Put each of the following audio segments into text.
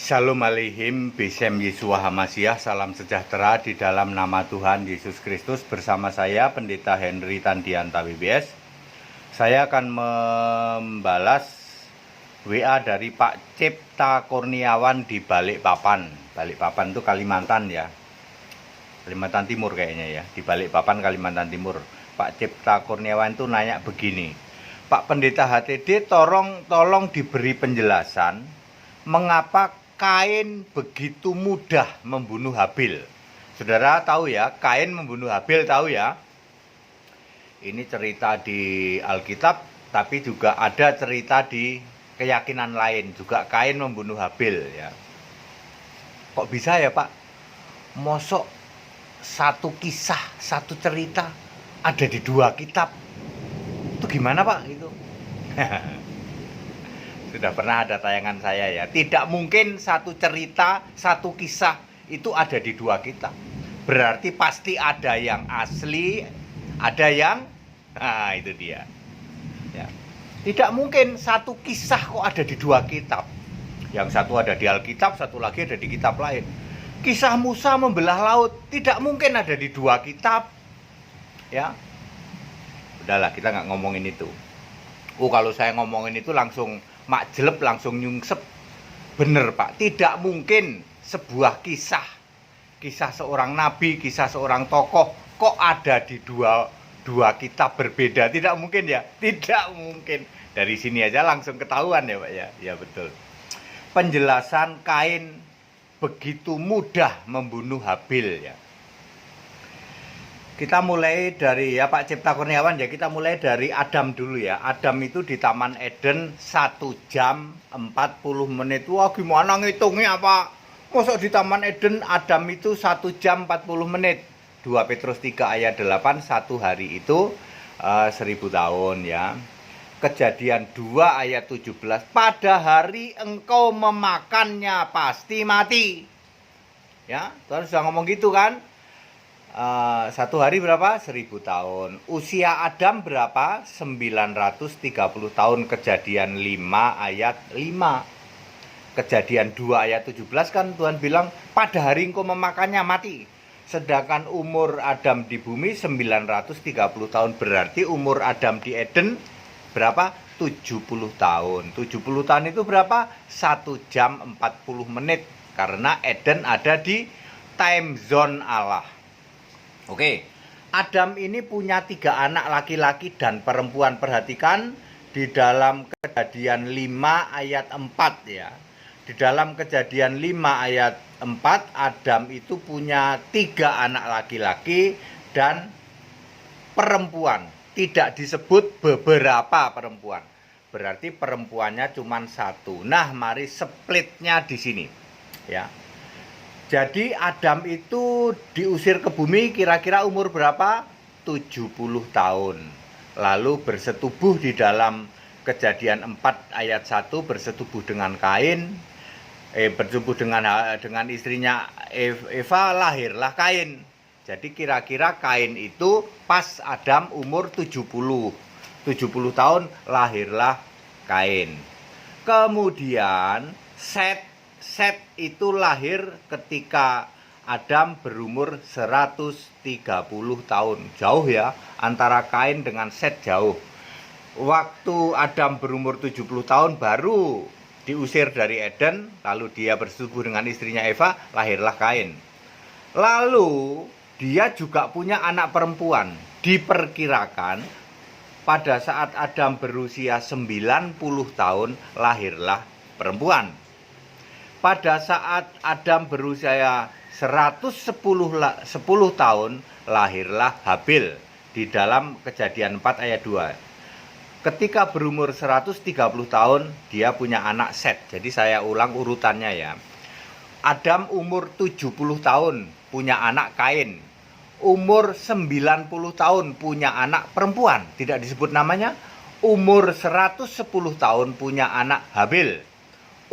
Shalom Aleihim, Besem Yeshua Hamasiah, salam sejahtera di dalam nama Tuhan Yesus Kristus. Bersama saya Pendeta Henry Tandianta WBS. Saya akan membalas WA dari Pak Cipta Kurniawan di Balikpapan. Balikpapan itu Kalimantan ya, Kalimantan Timur kayaknya ya, di Balikpapan Kalimantan Timur. Pak Cipta Kurniawan itu nanya begini, Pak Pendeta HTD, tolong diberi penjelasan mengapa Kain begitu mudah membunuh Habil. Saudara tahu ya, Kain membunuh Habil, tahu ya. Ini cerita di Alkitab, tapi juga ada cerita di keyakinan lain, juga Kain membunuh Habil ya. Kok bisa ya Pak? Mosok satu kisah, satu cerita ada di dua kitab. Itu gimana Pak itu? Sudah pernah ada tayangan saya ya. Tidak mungkin satu cerita, satu kisah itu ada di dua kitab. Berarti pasti ada yang asli, ada yang itu dia. Ya. Tidak mungkin satu kisah kok ada di dua kitab. Yang satu ada di Alkitab, satu lagi ada di kitab lain. Kisah Musa membelah laut tidak mungkin ada di dua kitab. Ya. Udahlah, kita nggak ngomongin itu. Kalau saya ngomongin itu langsung makjelep, langsung nyungsep. Bener Pak, tidak mungkin sebuah kisah seorang nabi, kisah seorang tokoh kok ada di dua kitab berbeda. Tidak mungkin ya, tidak mungkin. Dari sini aja langsung ketahuan ya Pak ya. Ya betul. Penjelasan Kain begitu mudah membunuh Habil ya. Kita mulai dari ya Pak Cipta Kurniawan ya, kita mulai dari Adam dulu ya. Adam itu di Taman Eden 1 jam 40 menit. Wah gimana ngitungnya Pak? Masa di Taman Eden Adam itu 1 jam 40 menit. 2 Petrus 3 ayat 8, satu hari itu 1000 tahun ya. Kejadian 2 ayat 17, pada hari engkau memakannya pasti mati. Ya, Tuhan sudah ngomong gitu kan? Satu hari berapa? 1000 tahun. Usia Adam berapa? 930 tahun. Kejadian 5 ayat 5. Kejadian 2 ayat 17 kan Tuhan bilang pada hari engkau memakannya mati. Sedangkan umur Adam di bumi 930 tahun. Berarti umur Adam di Eden berapa? 70 tahun. 70 tahun itu berapa? 1 jam 40 menit. Karena Eden ada di time zone Allah. Oke, Adam ini punya 3 anak laki-laki dan perempuan. Perhatikan di dalam Kejadian 5 ayat 4 ya. Di dalam Kejadian 5 ayat 4, Adam itu punya 3 anak laki-laki dan perempuan. Tidak disebut beberapa perempuan. Berarti perempuannya cuma 1. Nah, mari splitnya di sini ya. Jadi Adam itu diusir ke bumi kira-kira umur berapa? 70 tahun. Lalu bersetubuh di dalam Kejadian 4 ayat 1, bersetubuh dengan Kain. Bersetubuh dengan istrinya Eva, lahirlah Kain. Jadi kira-kira Kain itu pas Adam umur 70 tahun, lahirlah Kain. Kemudian Set itu lahir ketika Adam berumur 130 tahun. Jauh ya, antara Kain dengan Set jauh. Waktu Adam berumur 70 tahun baru diusir dari Eden, lalu dia bersetubuh dengan istrinya Eva, lahirlah Kain. Lalu dia juga punya anak perempuan. Diperkirakan pada saat Adam berusia 90 tahun, lahirlah perempuan. Pada saat Adam berusia 110 tahun, lahirlah Habil di dalam Kejadian 4 ayat 2. Ketika berumur 130 tahun, dia punya anak Set. Jadi saya ulang urutannya ya. Adam umur 70 tahun, punya anak Kain. Umur 90 tahun, punya anak perempuan. Tidak disebut namanya. Umur 110 tahun, punya anak Habil.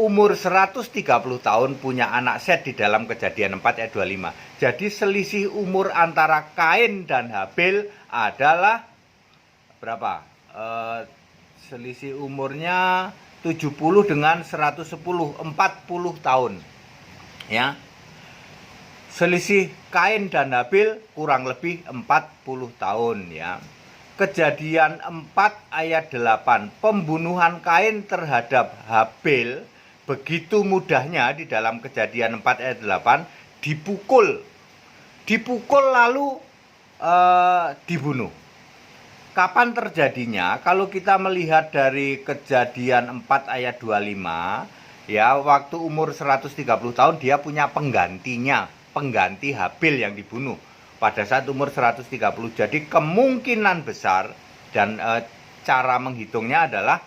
Umur 130 tahun punya anak Set di dalam Kejadian 4 ayat 25. Jadi selisih umur antara Kain dan Habil adalah berapa? Selisih umurnya 70 dengan 110, 40 tahun. Ya. Selisih Kain dan Habil kurang lebih 40 tahun ya. Kejadian 4 ayat 8, pembunuhan Kain terhadap Habil begitu mudahnya di dalam Kejadian 4 ayat 8, dipukul lalu dibunuh. Kapan terjadinya? Kalau kita melihat dari Kejadian 4 ayat 25, ya, waktu umur 130 tahun dia punya pengganti Habil yang dibunuh pada saat umur 130. Jadi kemungkinan besar dan cara menghitungnya adalah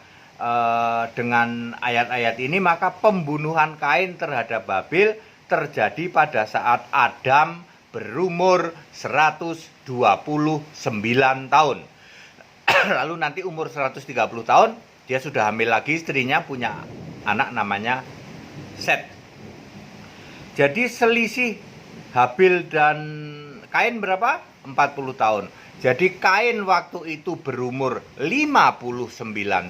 dengan ayat-ayat ini, maka pembunuhan Kain terhadap Habil terjadi pada saat Adam berumur 129 tahun. Lalu nanti umur 130 tahun dia sudah hamil lagi, istrinya punya anak namanya Set. Jadi selisih Habil dan Kain berapa? 40 tahun. Jadi Kain waktu itu berumur 59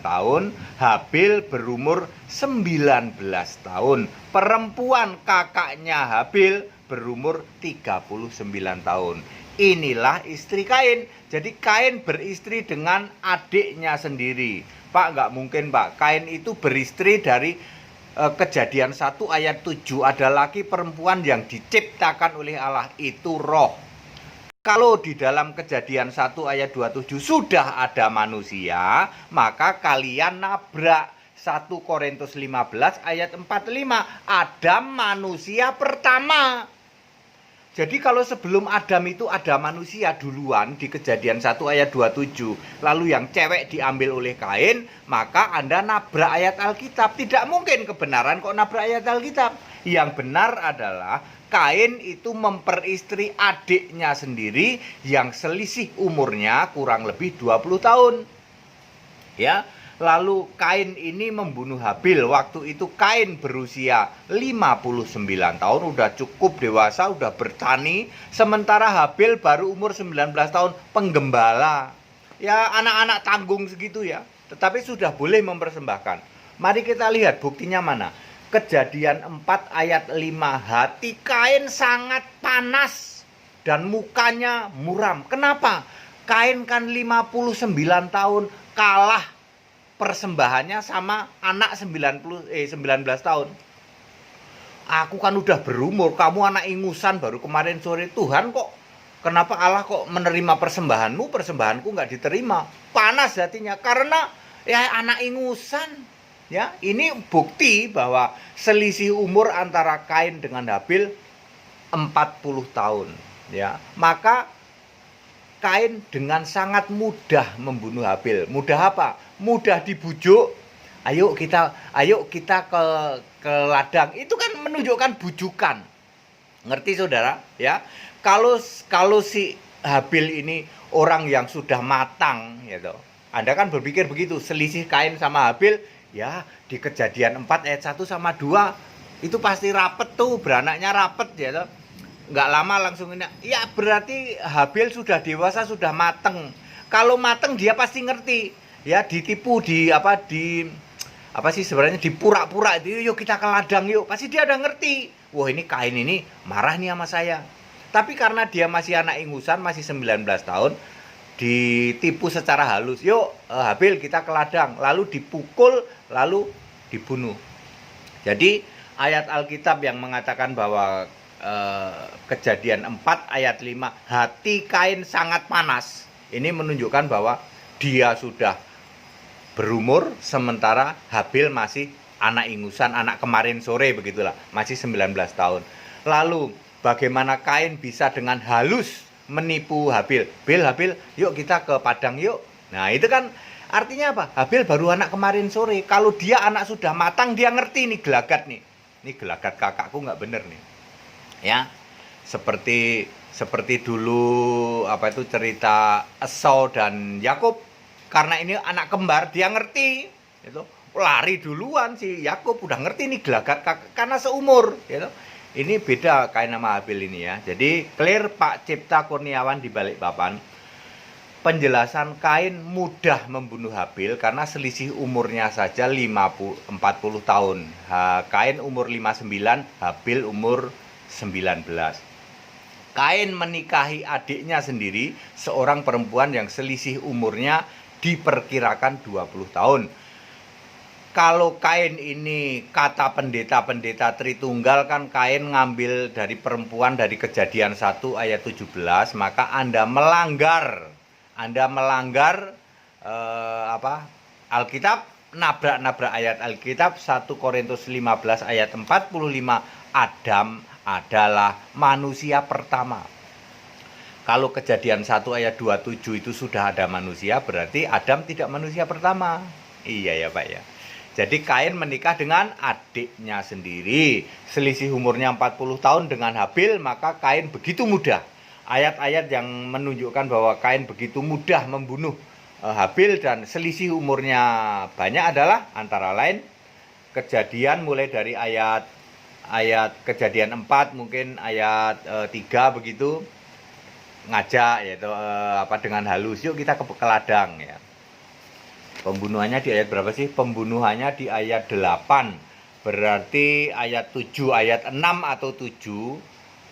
tahun, Habil berumur 19 tahun. Perempuan kakaknya Habil berumur 39 tahun. Inilah istri Kain. Jadi Kain beristri dengan adiknya sendiri. Pak, nggak mungkin Pak. Kain itu beristri dari Kejadian 1 ayat 7. Ada laki perempuan yang diciptakan oleh Allah, itu roh. Kalau di dalam Kejadian 1 ayat 27 sudah ada manusia, maka kalian nabrak 1 Korintus 15 ayat 45. Adam manusia pertama. Jadi kalau sebelum Adam itu ada manusia duluan di Kejadian 1 ayat 27, lalu yang cewek diambil oleh Kain, maka Anda nabrak ayat Alkitab. Tidak mungkin kebenaran kok nabrak ayat Alkitab. Yang benar adalah Kain itu memperistri adiknya sendiri yang selisih umurnya kurang lebih 20 tahun. Ya. Lalu Kain ini membunuh Habil. Waktu itu Kain berusia 59 tahun, udah cukup dewasa, udah bertani. Sementara Habil baru umur 19 tahun, penggembala. Ya, anak-anak tanggung segitu ya. Tetapi sudah boleh mempersembahkan. Mari kita lihat buktinya mana. Kejadian 4 ayat 5, hati Kain sangat panas dan mukanya muram. Kenapa? Kain kan 59 tahun, kalah persembahannya sama anak 19 tahun. Aku kan udah berumur, kamu anak ingusan baru kemarin sore. Tuhan kok, kenapa Allah kok menerima persembahanmu, persembahanku nggak diterima? Panas hatinya karena ya anak ingusan. Ya, ini bukti bahwa selisih umur antara Kain dengan Habil 40 tahun. Ya, maka Kain dengan sangat mudah membunuh Habil. Mudah apa? Mudah dibujuk. Ayo kita ke ladang. Itu kan menunjukkan bujukan. Ngerti saudara? Ya. Kalau si Habil ini orang yang sudah matang, gitu. Anda kan berpikir begitu, selisih Kain sama Habil, ya di Kejadian 4 ayat 1 sama 2 itu pasti rapet tuh, beranaknya rapet gitu. Nggak lama langsung ini, ya berarti Habil sudah dewasa, sudah mateng. Kalau mateng dia pasti ngerti, ya ditipu sebenarnya dipura-pura itu, yuk kita ke ladang yuk, pasti dia udah ngerti. Wah, ini Kain ini marah nih sama saya. Tapi karena dia masih anak ingusan, masih 19 tahun, ditipu secara halus. Yuk Habil kita ke ladang, lalu dipukul, lalu dibunuh. Jadi ayat Alkitab yang mengatakan bahwa Kejadian 4 ayat 5, hati Kain sangat panas, ini menunjukkan bahwa dia sudah berumur, sementara Habil masih anak ingusan, anak kemarin sore begitulah, masih 19 tahun. Lalu bagaimana Kain bisa dengan halus menipu Habil? Habil, yuk kita ke padang yuk. Nah itu kan artinya apa? Habil baru anak kemarin sore. Kalau dia anak sudah matang, dia ngerti nih gelagat nih. Ini gelagat kakakku nggak bener nih. Ya, seperti dulu cerita Esau dan Yakub. Karena ini anak kembar, dia ngerti. Itu lari duluan si Yakub, udah ngerti nih gelagat kakak karena seumur. Gitu. Ini beda Kain sama Habil ini ya. Jadi clear Pak Cipta Kurniawan di Balikpapan. penjelasan Kain mudah membunuh Habil karena selisih umurnya saja 40 tahun. Kain umur 59, Habil umur 19. Kain menikahi adiknya sendiri, seorang perempuan yang selisih umurnya diperkirakan 20 tahun. Kalau Kain ini kata pendeta-pendeta Tritunggal kan Kain ngambil dari perempuan dari Kejadian 1 ayat 17, maka Anda melanggar Alkitab, nabrak-nabrak ayat Alkitab. 1 Korintus 15 ayat 45, Adam adalah manusia pertama. Kalau Kejadian 1 ayat 27 itu sudah ada manusia, berarti Adam tidak manusia pertama. Iya ya Pak ya. Jadi Kain menikah dengan adiknya sendiri, selisih umurnya 40 tahun dengan Habil, maka Kain begitu mudah. Ayat-ayat yang menunjukkan bahwa Kain begitu mudah membunuh Habil dan selisih umurnya banyak adalah antara lain Kejadian mulai dari ayat Kejadian 4 mungkin ayat 3 begitu, ngajak yaitu dengan halus, yuk kita ke ladang ya. Pembunuhannya di ayat berapa sih? Pembunuhannya di ayat 8. Berarti ayat 7, ayat 6 atau 7,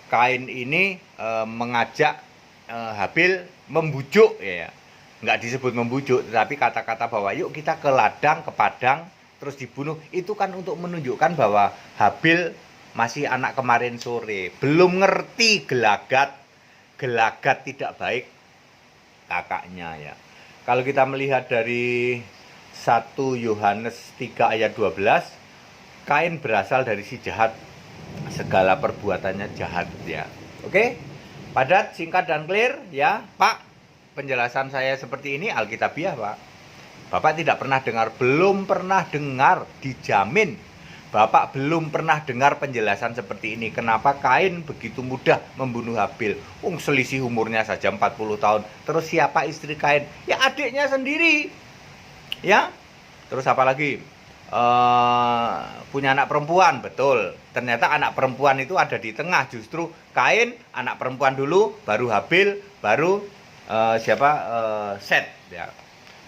Kain ini mengajak Habil membujuk ya. Enggak disebut membujuk, tetapi kata-kata bahwa yuk kita ke ladang, ke padang, terus dibunuh. Itu kan untuk menunjukkan bahwa Habil masih anak kemarin sore, belum ngerti gelagat tidak baik kakaknya ya. Kalau kita melihat dari 1 Yohanes 3 ayat 12, Kain berasal dari si jahat, segala perbuatannya jahat ya. Oke? Padat, singkat dan clear ya, Pak. Penjelasan saya seperti ini alkitabiah, Pak. Bapak tidak pernah dengar, belum pernah dengar, dijamin Bapak belum pernah dengar penjelasan seperti ini. Kenapa Kain begitu mudah membunuh Habil? Selisih umurnya saja 40 tahun. Terus siapa istri Kain? Ya adiknya sendiri. Ya. Terus apa lagi? Punya anak perempuan, betul. Ternyata anak perempuan itu ada di tengah. Justru Kain anak perempuan dulu, baru Habil, baru Set ya.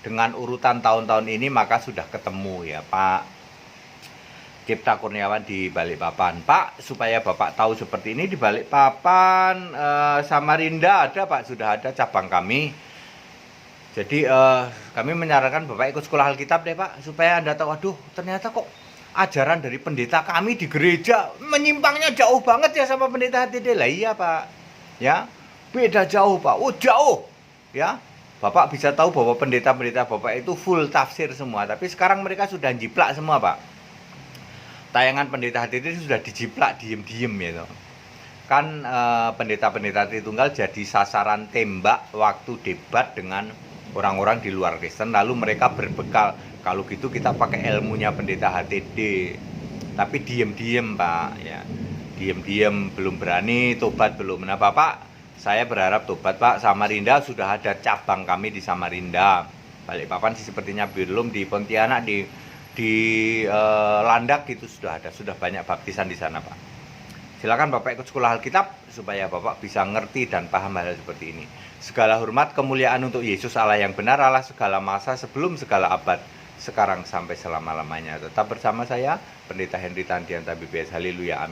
Dengan urutan tahun-tahun ini maka sudah ketemu ya Pak Cipta Kurniawan di Balikpapan. Pak, supaya Bapak tahu seperti ini, di Balikpapan Samarinda ada Pak, sudah ada cabang kami. Jadi kami menyarankan Bapak ikut sekolah Alkitab deh Pak, supaya Anda tahu, aduh ternyata kok ajaran dari pendeta kami di gereja menyimpangnya jauh banget ya sama pendeta HTD. Lah iya Pak, ya beda jauh Pak, jauh ya. Bapak bisa tahu bahwa pendeta-pendeta Bapak itu full tafsir semua, tapi sekarang mereka sudah jiplak semua Pak. Tayangan pendeta HTT sudah dijiplak diem-diem ya. Kan pendeta-pendeta Tritunggal jadi sasaran tembak waktu debat dengan orang-orang di luar Kristen. Lalu mereka berbekal, kalau gitu kita pakai ilmunya pendeta HTD. Tapi diem-diem Pak ya. Diem-diem, belum berani, tobat belum. Nah Bapak, saya berharap tobat Pak. Samarinda sudah ada cabang kami di Samarinda. Balikpapan sih sepertinya belum, di Pontianak, di Landak itu sudah ada, sudah banyak baptisan di sana Pak. Silakan Bapak ikut sekolah Alkitab supaya Bapak bisa ngerti dan paham hal seperti ini. Segala hormat kemuliaan untuk Yesus Allah yang benar, Allah segala masa sebelum segala abad, sekarang sampai selama-lamanya. Tetap bersama saya Pendeta Henry Tandianta BPS. Haleluya, amin.